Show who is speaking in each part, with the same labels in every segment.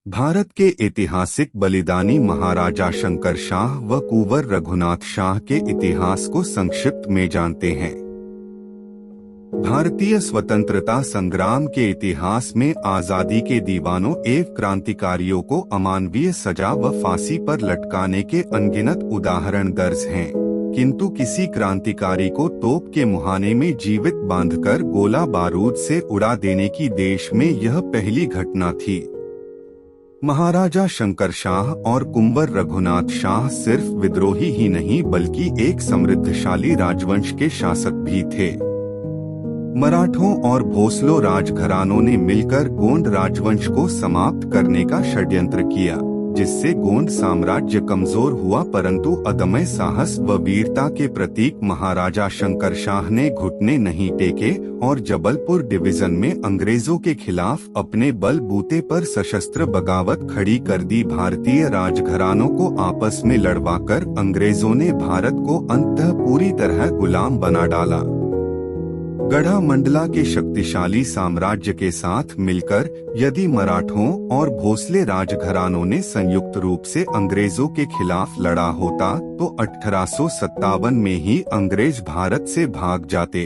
Speaker 1: भारत के ऐतिहासिक बलिदानी महाराजा शंकर शाह व कुंवर रघुनाथ शाह के इतिहास को संक्षिप्त में जानते हैं। भारतीय स्वतंत्रता संग्राम के इतिहास में आजादी के दीवानों एवं क्रांतिकारियों को अमानवीय सजा व फांसी पर लटकाने के अनगिनत उदाहरण दर्ज हैं, किंतु किसी क्रांतिकारी को तोप के मुहाने में जीवित बांधकर गोला बारूद से उड़ा देने की देश में यह पहली घटना थी। महाराजा शंकर शाह और कुंवर रघुनाथ शाह सिर्फ विद्रोही ही नहीं बल्कि एक समृद्धशाली राजवंश के शासक भी थे। मराठों और भोसले राजघरानों ने मिलकर गोंड राजवंश को समाप्त करने का षड्यंत्र किया, जिससे गोंड साम्राज्य कमजोर हुआ, परंतु अदम्य साहस व वीरता के प्रतीक महाराजा शंकर शाह ने घुटने नहीं टेके और जबलपुर डिवीजन में अंग्रेजों के खिलाफ अपने बलबूते पर सशस्त्र बगावत खड़ी कर दी। भारतीय राजघरानों को आपस में लड़वाकर अंग्रेजों ने भारत को अंततः पूरी तरह गुलाम बना डाला। गढ़ा मंडला के शक्तिशाली साम्राज्य के साथ मिलकर यदि मराठों और भोसले राजघरानों ने संयुक्त रूप से अंग्रेजों के खिलाफ लड़ा होता तो 1857 में ही अंग्रेज भारत से भाग जाते।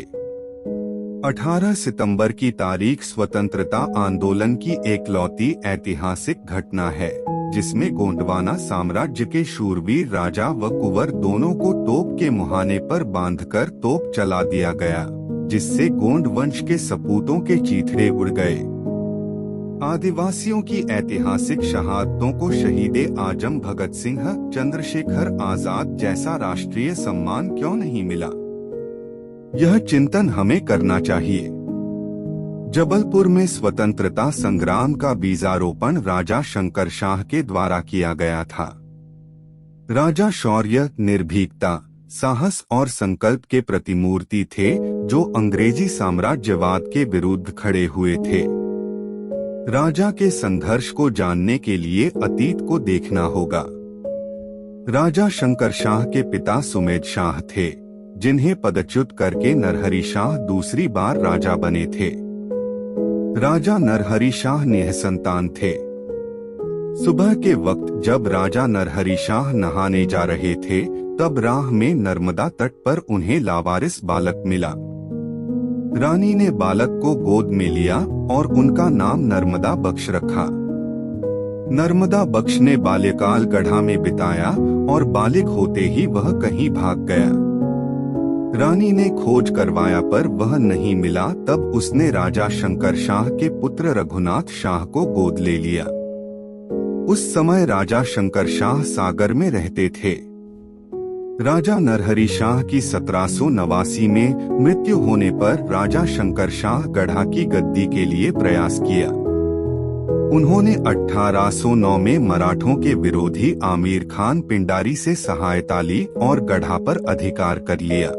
Speaker 1: 18 सितंबर की तारीख स्वतंत्रता आंदोलन की एकलौती ऐतिहासिक घटना है, जिसमें गोंडवाना साम्राज्य के शूरवीर राजा व कुंवर दोनों को तोप के मुहाने पर बांधकर तोप चला दिया गया, जिससे गोंड वंश के सपूतों के चीथड़े उड़ गए। आदिवासियों की ऐतिहासिक शहादतों को शहीदे आजम भगत सिंह, चंद्रशेखर आजाद जैसा राष्ट्रीय सम्मान क्यों नहीं मिला? यह चिंतन हमें करना चाहिए। जबलपुर में स्वतंत्रता संग्राम का बीजारोपण राजा शंकर शाह के द्वारा किया गया था। राजा शौर्य, निर्भीकता, साहस और संकल्प के प्रतिमूर्ति थे, जो अंग्रेजी साम्राज्यवाद के विरुद्ध खड़े हुए थे। राजा के संघर्ष को जानने के लिए अतीत को देखना होगा। राजा शंकर शाह के पिता सुमेध शाह थे, जिन्हें पदच्युत करके नरहरि शाह दूसरी बार राजा बने थे। राजा नरहरि शाह निसंतान थे। सुबह के वक्त जब राजा नरहरि शाह नहाने जा रहे थे, तब राह में नर्मदा तट पर उन्हें लावारिस बालक मिला। रानी ने बालक को गोद में लिया और उनका नाम नर्मदा बख्श रखा। नर्मदा बख्श ने बाल्यकाल गढ़ा में बिताया और बालिक होते ही वह कहीं भाग गया। रानी ने खोज करवाया पर वह नहीं मिला, तब उसने राजा शंकर शाह के पुत्र रघुनाथ शाह को गोद ले लिया। उस समय राजा शंकर शाह सागर में रहते थे। राजा नरहरि शाह की 1789 में मृत्यु होने पर राजा शंकर शाह गढ़ा की गद्दी के लिए प्रयास किया। उन्होंने 1809 में मराठों के विरोधी आमिर खान पिंडारी से सहायता ली और गढ़ा पर अधिकार कर लिया।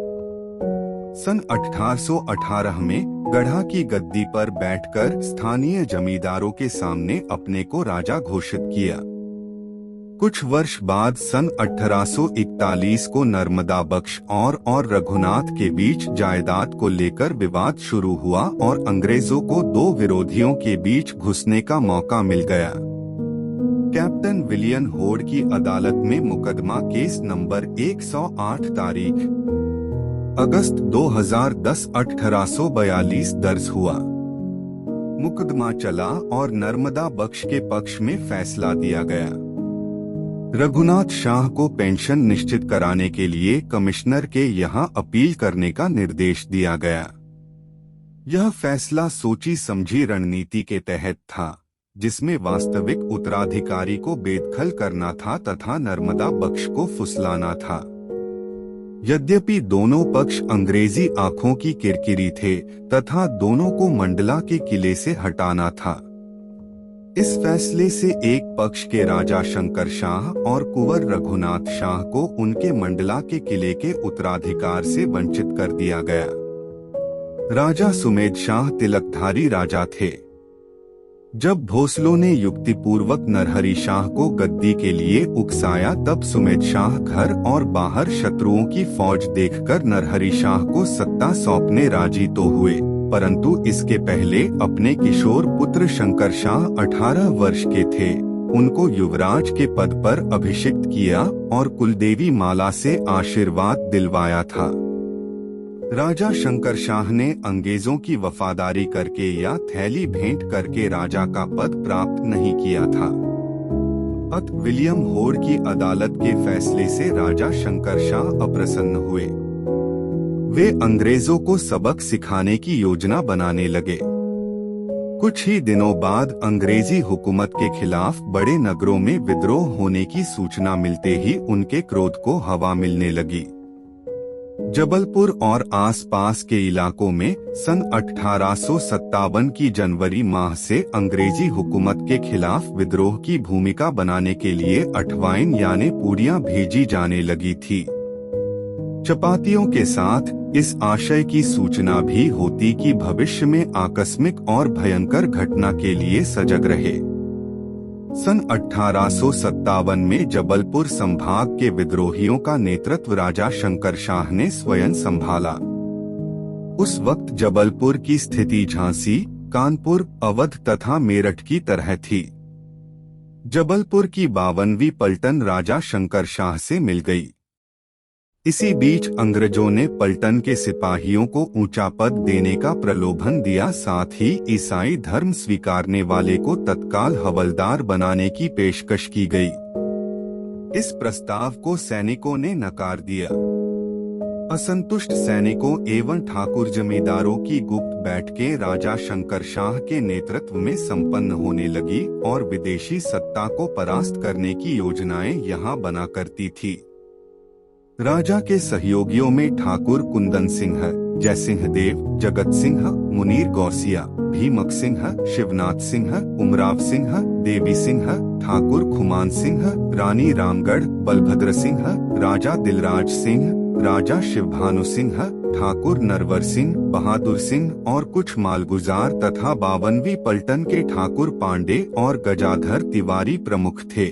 Speaker 1: सन 1818 में गढ़ा की गद्दी पर बैठकर स्थानीय जमींदारों के सामने अपने को राजा घोषित किया। कुछ वर्ष बाद सन 1841 को नर्मदा बख्श और रघुनाथ के बीच जायदाद को लेकर विवाद शुरू हुआ और अंग्रेजों को दो विरोधियों के बीच घुसने का मौका मिल गया। कैप्टन विलियम होड की अदालत में मुकदमा केस नंबर 108 तारीख अगस्त 2010 1842 दर्ज हुआ। मुकदमा चला और नर्मदा बख्श के पक्ष में फैसला दिया गया। रघुनाथ शाह को पेंशन निश्चित कराने के लिए कमिश्नर के यहां अपील करने का निर्देश दिया गया। यह फैसला सोची समझी रणनीति के तहत था, जिसमें वास्तविक उत्तराधिकारी को बेदखल करना था तथा नर्मदा बख्श को फुसलाना था। यद्यपि दोनों पक्ष अंग्रेजी आंखों की किरकिरी थे तथा दोनों को मंडला के किले से हटाना था। इस फैसले से एक पक्ष के राजा शंकर शाह और कुंवर रघुनाथ शाह को उनके मंडला के किले के उत्तराधिकार से वंचित कर दिया गया। राजा सुमेध शाह तिलकधारी राजा थे। जब भोसलों ने युक्तिपूर्वक नरहरि शाह को गद्दी के लिए उकसाया, तब सुमेध शाह घर और बाहर शत्रुओं की फौज देखकर नरहरि शाह को सत्ता सौंपने राजी तो हुए, परंतु इसके पहले अपने किशोर पुत्र शंकर शाह 18 वर्ष के थे उनको युवराज के पद पर अभिषिक्त किया और कुलदेवी माला से आशीर्वाद दिलवाया था। राजा शंकर शाह ने अंग्रेजों की वफादारी करके या थैली भेंट करके राजा का पद प्राप्त नहीं किया था। अत विलियम होर की अदालत के फैसले से राजा शंकर शाह अप्रसन्न हुए। वे अंग्रेजों को सबक सिखाने की योजना बनाने लगे। कुछ ही दिनों बाद अंग्रेजी हुकूमत के खिलाफ बड़े नगरों में विद्रोह होने की सूचना मिलते ही उनके क्रोध को हवा मिलने लगी। जबलपुर और आसपास के इलाकों में सन 1857 की जनवरी माह से अंग्रेजी हुकूमत के खिलाफ विद्रोह की भूमिका बनाने के लिए अठवाइन यानी पूरियां भेजी जाने लगी थी। चपातियों के साथ इस आशय की सूचना भी होती कि भविष्य में आकस्मिक और भयंकर घटना के लिए सजग रहे। सन 1857 में जबलपुर संभाग के विद्रोहियों का नेतृत्व राजा शंकर शाह ने स्वयं संभाला। उस वक्त जबलपुर की स्थिति झांसी, कानपुर, अवध तथा मेरठ की तरह थी। जबलपुर की 52वीं पलटन राजा शंकर शाह से मिल गई। इसी बीच अंग्रेजों ने पलटन के सिपाहियों को ऊंचा पद देने का प्रलोभन दिया, साथ ही ईसाई धर्म स्वीकारने वाले को तत्काल हवलदार बनाने की पेशकश की गई। इस प्रस्ताव को सैनिकों ने नकार दिया। असंतुष्ट सैनिकों एवं ठाकुर जमींदारों की गुप्त बैठकें राजा शंकर शाह के नेतृत्व में संपन्न होने लगी और विदेशी सत्ता को परास्त करने की योजनाएं यहां बना करती थी। राजा के सहयोगियों में ठाकुर कुंदन सिंह, जयसिंह देव, जगत सिंह, मुनीर गौसिया, भीमक सिंह, शिवनाथ सिंह, उमराव सिंह, देवी सिंह, ठाकुर खुमान सिंह, रानी रामगढ़, बलभद्र सिंह, राजा दिलराज सिंह, राजा शिवभानु सिंह, ठाकुर नरवर सिंह, बहादुर सिंह और कुछ मालगुजार तथा 52वीं पलटन के ठाकुर पांडे और गजाधर तिवारी प्रमुख थे।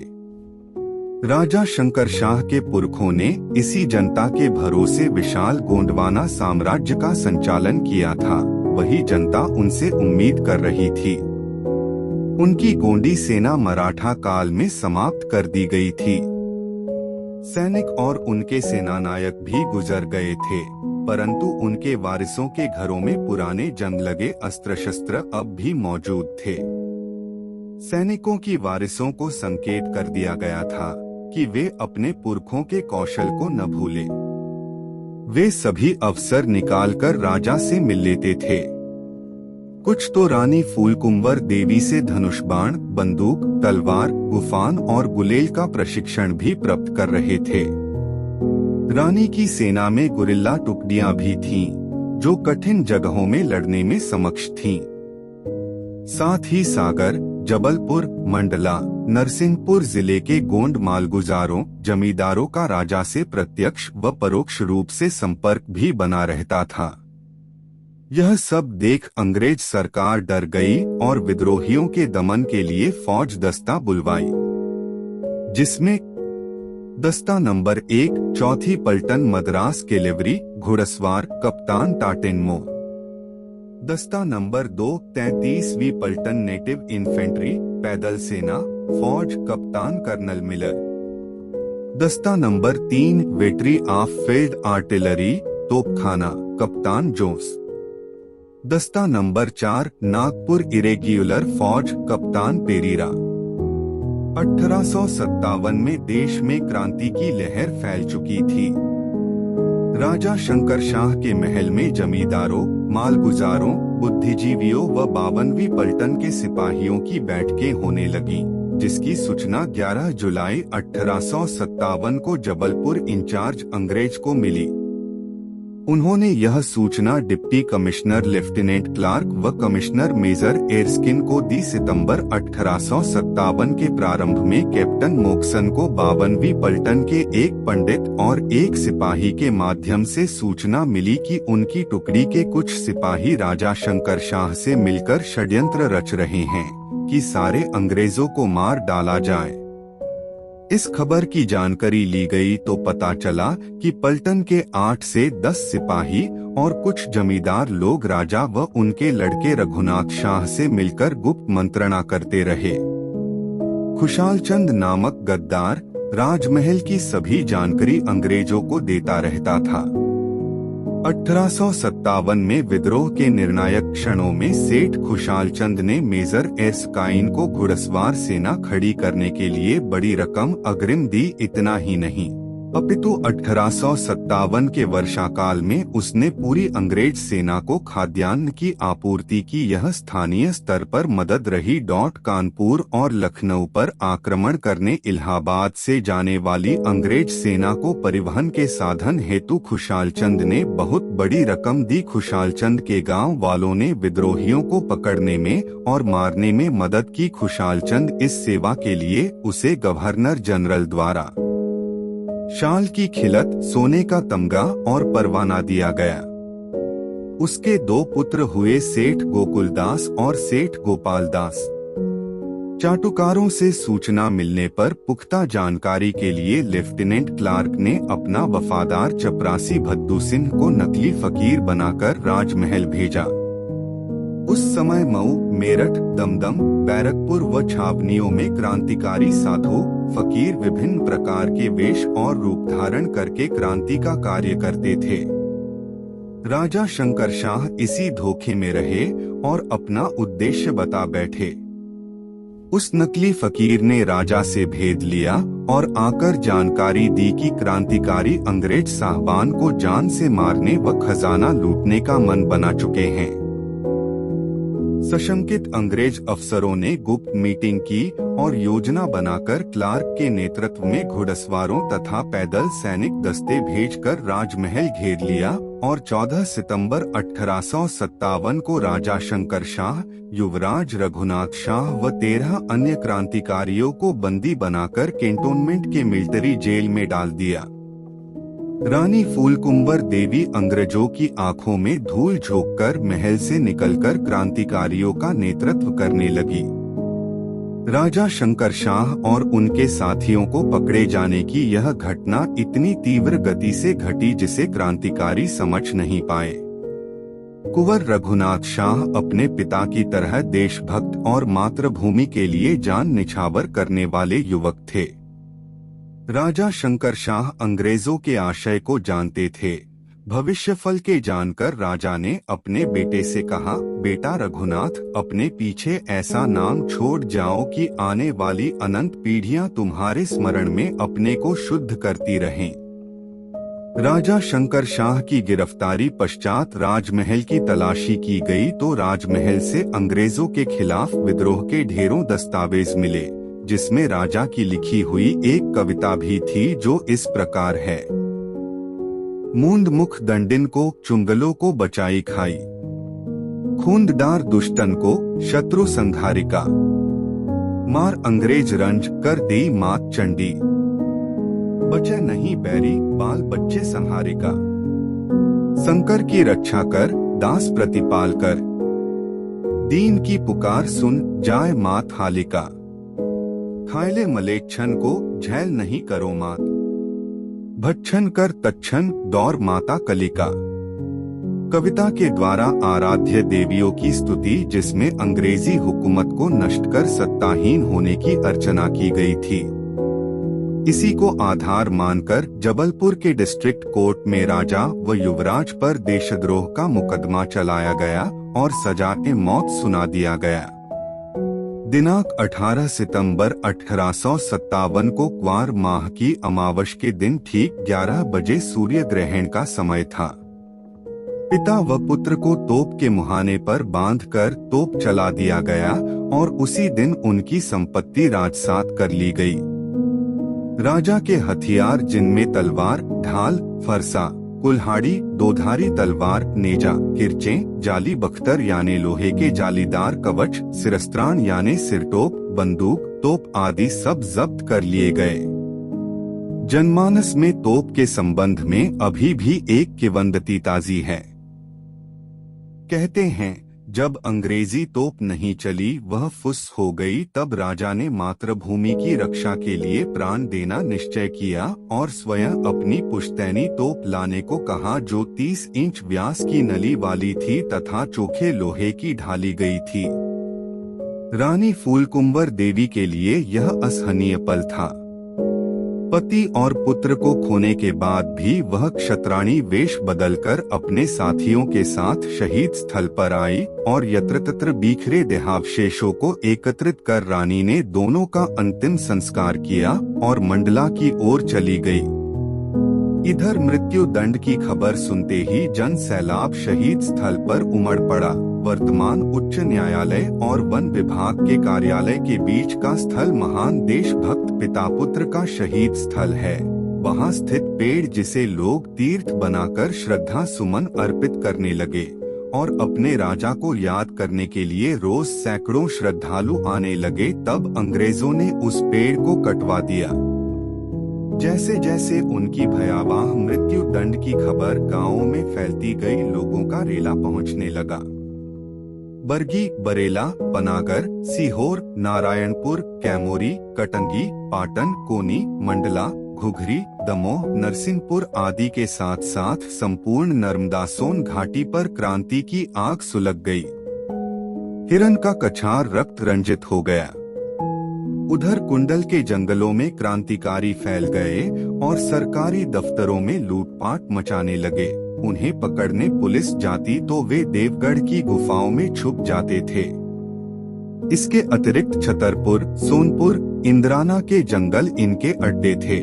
Speaker 1: राजा शंकर शाह के पुरखों ने इसी जनता के भरोसे विशाल गोंडवाना साम्राज्य का संचालन किया था। वही जनता उनसे उम्मीद कर रही थी। उनकी गोंडी सेना मराठा काल में समाप्त कर दी गई थी। सैनिक और उनके सेनानायक भी गुजर गए थे, परंतु उनके वारिसों के घरों में पुराने जंग लगे अस्त्र शस्त्र अब भी मौजूद थे। सैनिकों की वारिसों को संकेत कर दिया गया था कि वे अपने पुरखों के कौशल को न भूलें। वे सभी अवसर निकालकर राजा से मिल लेते थे। कुछ तो रानी फूलकुंवर देवी से धनुष बाण, बंदूक, तलवार, गुफान और गुलेल का प्रशिक्षण भी प्राप्त कर रहे थे। रानी की सेना में गुरिल्ला टुकड़ियां भी थीं, जो कठिन जगहों में लड़ने में समक्ष थीं। साथ ही सागर, जबलपुर, मंडला, नरसिंहपुर जिले के गोंड मालगुजारों, जमींदारों का राजा से प्रत्यक्ष व परोक्ष रूप से संपर्क भी बना रहता था। यह सब देख अंग्रेज सरकार डर गई और विद्रोहियों के दमन के लिए फौज दस्ता बुलवाई, जिसमें दस्ता नंबर 1 चौथी पलटन मद्रास कैलेवरी, घुड़सवार, कप्तान टाटेनमो। दस्ता नंबर 2 33वीं पलटन नेटिव इन्फेंट्री, पैदल सेना, फौज, कप्तान कर्नल मिलर। दस्ता number 3 battery of field artillery, तोपखाना, कप्तान जोस। दस्ता नंबर 4 नागपुर इरेग्युलर फौज, कप्तान पेरीरा। 1857 में देश में क्रांति की लहर फैल चुकी थी। राजा शंकर शाह के महल में जमींदारों, मालगुजारों, बुद्धिजीवियों व 52वीं पलटन के सिपाहियों की बैठकें होने लगी, जिसकी सूचना 11 जुलाई 1857 को जबलपुर इंचार्ज अंग्रेज को मिली। उन्होंने यह सूचना डिप्टी कमिश्नर लेफ्टिनेंट क्लार्क व कमिश्नर मेजर एरस्किन को दी। सितंबर 1857 के प्रारंभ में कैप्टन मोक्सन को 52वीं पलटन के एक पंडित और एक सिपाही के माध्यम से सूचना मिली कि उनकी टुकड़ी के कुछ सिपाही राजा शंकर शाह से मिलकर षड्यंत्र रच रहे हैं कि सारे अंग्रेजों को मार डाला जाए। इस खबर की जानकारी ली गई तो पता चला कि पलटन के 8 से 10 सिपाही और कुछ जमींदार लोग राजा व उनके लड़के रघुनाथ शाह से मिलकर गुप्त मंत्रणा करते रहे। खुशाल चंद नामक गद्दार राजमहल की सभी जानकारी अंग्रेजों को देता रहता था। 1857 में विद्रोह के निर्णायक क्षणों में सेठ खुशाल चंद ने मेजर एरस्काइन को घुड़सवार सेना खड़ी करने के लिए बड़ी रकम अग्रिम दी। इतना ही नहीं, अपितु 1857 के वर्षाकाल में उसने पूरी अंग्रेज सेना को खाद्यान्न की आपूर्ति की। यह स्थानीय स्तर पर मदद रही। कानपुर और लखनऊ पर आक्रमण करने इलाहाबाद से जाने वाली अंग्रेज सेना को परिवहन के साधन हेतु खुशाल चंद ने बहुत बड़ी रकम दी। खुशाल चंद के गांव वालों ने विद्रोहियों को पकड़ने में और मारने में मदद की। खुशाल चंद इस सेवा के लिए उसे गवर्नर जनरल द्वारा शाल की खिलत, सोने का तमगा और परवाना दिया गया। उसके 2 पुत्र हुए, सेठ गोकुलदास और सेठ गोपालदास। चाटुकारों से सूचना मिलने पर पुख्ता जानकारी के लिए लेफ्टिनेंट क्लार्क ने अपना वफादार चपरासी भद्दू सिंह को नकली फकीर बनाकर राजमहल भेजा। उस समय मऊ, मेरठ, दमदम, बैरकपुर व छावनियों में क्रांतिकारी साधु फकीर विभिन्न प्रकार के वेश और रूप धारण करके क्रांति का कार्य करते थे। राजा शंकर शाह इसी धोखे में रहे और अपना उद्देश्य बता बैठे। उस नकली फकीर ने राजा से भेद लिया और आकर जानकारी दी कि क्रांतिकारी अंग्रेज साहबान को जान से मारने व खजाना लूटने का मन बना चुके हैं। सशंकित अंग्रेज अफसरों ने गुप्त मीटिंग की और योजना बनाकर क्लार्क के नेतृत्व में घुड़सवारों तथा पैदल सैनिक दस्ते भेजकर राजमहल घेर लिया और 14 सितंबर 1857 को राजा शंकर शाह, युवराज रघुनाथ शाह व 13 अन्य क्रांतिकारियों को बंदी बनाकर कैंटोनमेंट के मिलिट्री जेल में डाल दिया। रानी फूलकुंवर देवी अंग्रेजों की आंखों में धूल झोंककर महल से निकलकर क्रांतिकारियों का नेतृत्व करने लगी। राजा शंकर शाह और उनके साथियों को पकड़े जाने की यह घटना इतनी तीव्र गति से घटी जिसे क्रांतिकारी समझ नहीं पाए। कुंवर रघुनाथ शाह अपने पिता की तरह देशभक्त और मातृभूमि के लिए जान निछावर करने वाले युवक थे। राजा शंकर शाह अंग्रेजों के आशय को जानते थे। भविष्यफल के जानकर राजा ने अपने बेटे से कहा, बेटा रघुनाथ, अपने पीछे ऐसा नाम छोड़ जाओ कि आने वाली अनंत पीढ़ियां तुम्हारे स्मरण में अपने को शुद्ध करती रहें। राजा शंकर शाह की गिरफ्तारी पश्चात राजमहल की तलाशी की गई तो राजमहल से अंग्रेजों के खिलाफ विद्रोह के ढेरों दस्तावेज मिले, जिसमें राजा की लिखी हुई एक कविता भी थी जो इस प्रकार है। मूंद मुख दंडिन को, चुंगलों को बचाई खाई, खूंददार दुष्टन को शत्रु संहारिका, मार अंग्रेज रंज कर दी मात चंडी, बचे नहीं बैरी बाल बच्चे संहारिका, शंकर की रक्षा कर दास प्रतिपाल कर, दीन की पुकार सुन जाए मात हालिका, खायले मलेच्छन को झैल नहीं करो मात, भक्षण कर तक्षण दौर माता कलिका। कविता के द्वारा आराध्य देवियों की स्तुति, जिसमें अंग्रेजी हुकूमत को नष्ट कर सत्ताहीन होने की अर्चना की गई थी। इसी को आधार मानकर जबलपुर के डिस्ट्रिक्ट कोर्ट में राजा व युवराज पर देशद्रोह का मुकदमा चलाया गया और सजा-ए मौत सुना दिया गया। दिनांक 18 सितंबर 1857 को क्वार माह की अमावस के दिन ठीक 11 बजे सूर्य ग्रहण का समय था। पिता व पुत्र को तोप के मुहाने पर बांधकर तोप चला दिया गया और उसी दिन उनकी संपत्ति राजसात कर ली गई। राजा के हथियार, जिनमें तलवार, ढाल, फरसा, कुल्हाड़ी, दोधारी तलवार, नेजा, किरचें, जाली बख्तर यानी लोहे के जालीदार कवच, सिरस्त्राण यानी सिरटोप, बंदूक, तोप आदि सब जब्त कर लिए गए। जनमानस में तोप के संबंध में अभी भी एक किंवदंती ताजी है। कहते हैं, जब अंग्रेजी तोप नहीं चली, वह फुस हो गई, तब राजा ने मातृभूमि की रक्षा के लिए प्राण देना निश्चय किया और स्वयं अपनी पुश्तैनी तोप लाने को कहा, जो 30 इंच व्यास की नली वाली थी तथा चोखे लोहे की ढाली गई थी। रानी फूलकुंवर देवी के लिए यह असहनीय पल था। पति और पुत्र को खोने के बाद भी वह क्षत्राणी वेश बदलकर अपने साथियों के साथ शहीद स्थल पर आई और यत्र तत्र बिखरे देहावशेषों को एकत्रित कर रानी ने दोनों का अंतिम संस्कार किया और मंडला की ओर चली गई। इधर मृत्यु दंड की खबर सुनते ही जन सैलाब शहीद स्थल पर उमड़ पड़ा। वर्तमान उच्च न्यायालय और वन विभाग के कार्यालय के बीच का स्थल महान देशभक्त पिता पुत्र का शहीद स्थल है। वहां स्थित पेड़ जिसे लोग तीर्थ बनाकर श्रद्धा सुमन अर्पित करने लगे और अपने राजा को याद करने के लिए रोज सैकड़ों श्रद्धालु आने लगे, तब अंग्रेजों ने उस पेड़ को कटवा दिया। जैसे जैसे उनकी भयावह मृत्यु दंड की खबर गांवों में फैलती गई, लोगों का रेला पहुंचने लगा। बरगी, बरेला, पनागर, सीहोर, नारायणपुर, कैमोरी, कटंगी, पाटन, कोनी, मंडला, घुघरी, दमोह, नरसिंहपुर आदि के साथ साथ संपूर्ण नर्मदा सोन घाटी पर क्रांति की आग सुलग गई। हिरण का कछार रक्त रंजित हो गया। उधर कुंडल के जंगलों में क्रांतिकारी फैल गए और सरकारी दफ्तरों में लूटपाट मचाने लगे। उन्हें पकड़ने पुलिस जाती तो वे देवगढ़ की गुफाओं में छुप जाते थे। इसके अतिरिक्त छतरपुर, सोनपुर, इंद्राना के जंगल इनके अड्डे थे।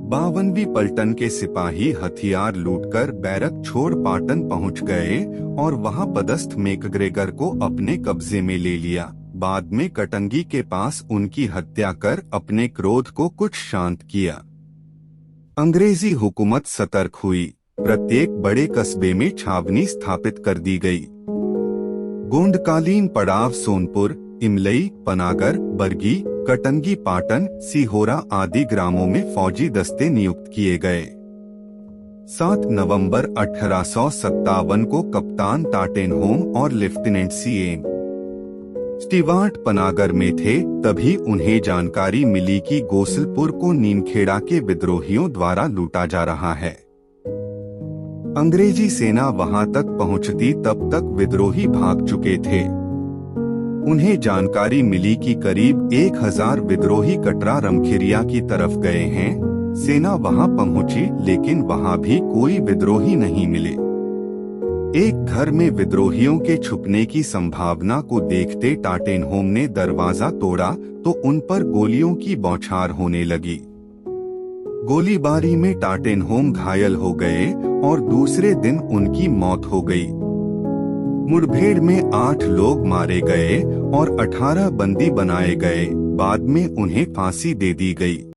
Speaker 1: 52वीं पलटन के सिपाही हथियार लूटकर बैरक छोड़ पाटन पहुंच गए और वहां पदस्थ मैकग्रेगर को अपने कब्जे में ले लिया। बाद में कटंगी के पास उनकी हत्या कर अपने क्रोध को कुछ शांत किया। अंग्रेजी हुकूमत सतर्क हुई। प्रत्येक बड़े कस्बे में छावनी स्थापित कर दी गई। गोंडकालीन पड़ाव सोनपुर, इमलई, पनागर, बरगी, कटंगी, पाटन, सीहोरा आदि ग्रामों में फौजी दस्ते नियुक्त किए गए। 7 नवंबर 1857 को कप्तान टाटेनहोम और लेफ्टिनेंट सीएम स्टीवार्ट पनागर में थे। तभी उन्हें जानकारी मिली कि गोसलपुर को नीमखेड़ा के विद्रोहियों द्वारा लूटा जा रहा है। अंग्रेजी सेना वहां तक पहुंचती तब तक विद्रोही भाग चुके थे। उन्हें जानकारी मिली कि करीब 1000 विद्रोही कटरा रमखेरिया की तरफ गए हैं। सेना वहां पहुंची लेकिन वहां भी कोई विद्रोही नहीं मिले। एक घर में विद्रोहियों के छुपने की संभावना को देखते टाटेनहोम ने दरवाजा तोड़ा तो उन पर गोलियों की बौछार होने लगी। गोलीबारी में टाटेनहोम घायल हो गए और दूसरे दिन उनकी मौत हो गई। मुठभेड़ में 8 लोग मारे गए और 18 बंदी बनाए गए। बाद में उन्हें फांसी दे दी गई।